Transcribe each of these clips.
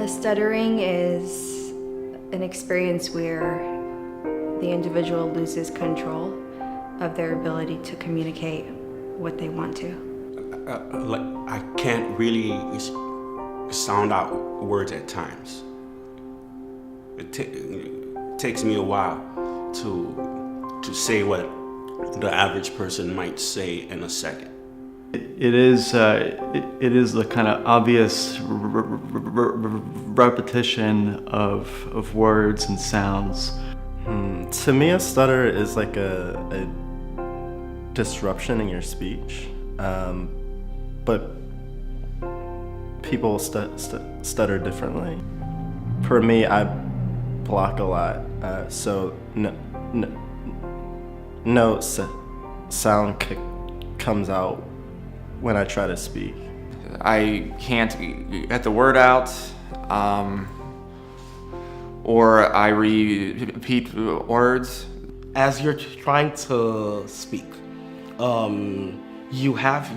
Stuttering is an experience where the individual loses control of their ability to communicate what they want to. I can't really sound out words at times. It takes me a while to say what the average person might say in a second. It is the kind of obvious repetition of words and sounds. To me, a stutter is like a disruption in your speech, but people stutter differently. For me, I block a lot, so no sound comes out when I try to speak. I can't get the word out, or I repeat words. As you're trying to speak, you have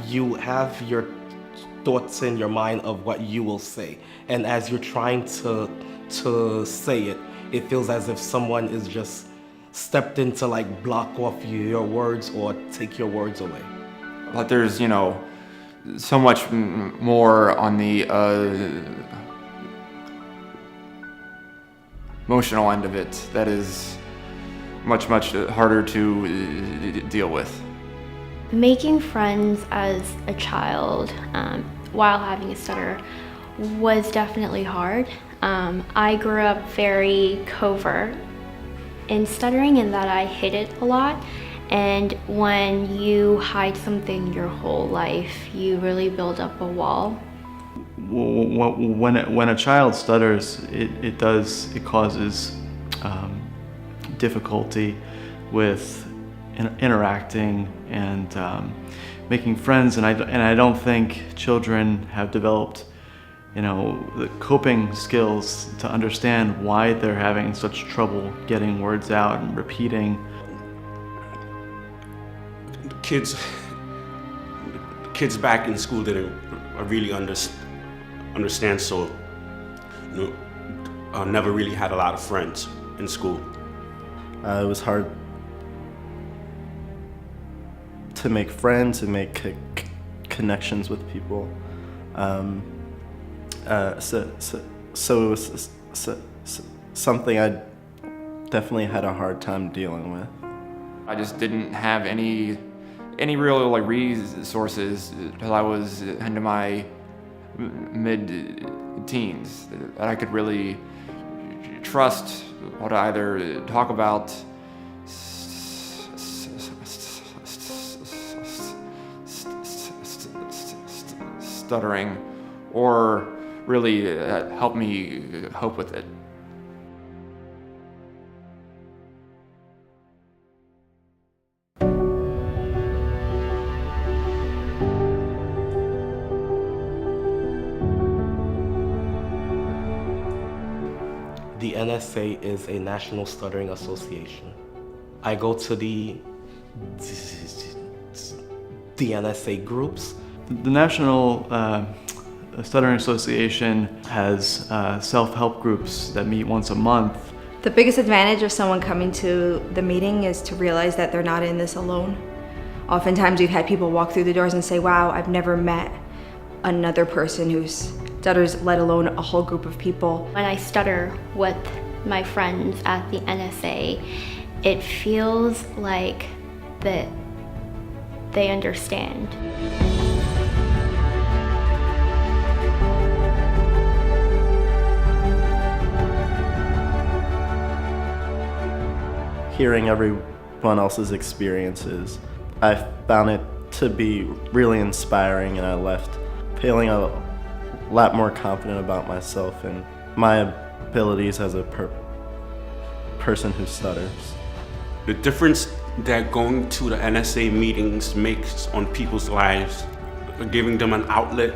your thoughts in your mind of what you will say, and as you're trying to say it, it feels as if someone is just stepped in to like block off your words or take your words away. But there's, so much more on the emotional end of it that is much harder to deal with. Making friends as a child while having a stutter was definitely hard. I grew up very covert in stuttering in that I hid it a lot. And when you hide something your whole life, you really build up a wall. When a child stutters, it causes difficulty with interacting and making friends, and I don't think children have developed, the coping skills to understand why they're having such trouble getting words out and repeating. Kids back in school didn't really understand, so never really had a lot of friends in school. It was hard to make friends and make connections with people. So it was something I definitely had a hard time dealing with. I just didn't have any real resources until I was into my mid-teens that I could really trust how to either talk about stuttering or really help me cope with it. The NSA is a National Stuttering Association. I go to the NSA groups. The National Stuttering Association has self-help groups that meet once a month. The biggest advantage of someone coming to the meeting is to realize that they're not in this alone. Oftentimes we've had people walk through the doors and say, wow, I've never met another person who stutters, let alone a whole group of people. When I stutter with my friends at the NSA, it feels like that they understand. Hearing everyone else's experiences, I found it to be really inspiring, and I left feeling a lot more confident about myself and my abilities as a person who stutters. The difference that going to the NSA meetings makes on people's lives, giving them an outlet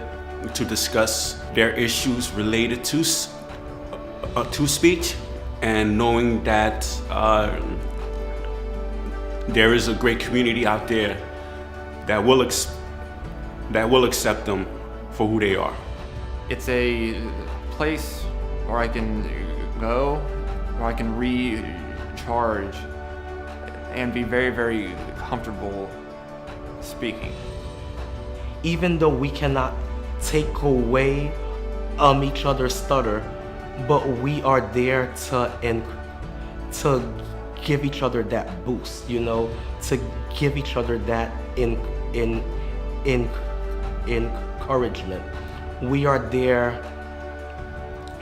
to discuss their issues related to speech, and knowing that there is a great community out there that will accept them for who they are. It's a place or I can go, or I can recharge and be very, very comfortable speaking. Even though we cannot take away each other's stutter, but we are there to give each other that boost, you know, to give each other that encouragement. We are there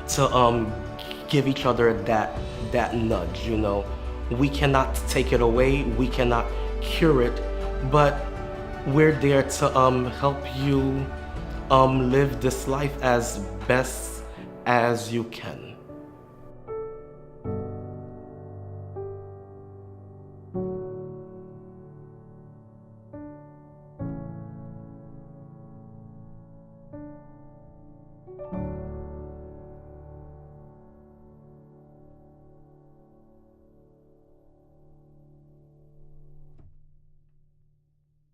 to give each other that nudge, you know. We cannot take it away, we cannot cure it, but we're there to help you live this life as best as you can.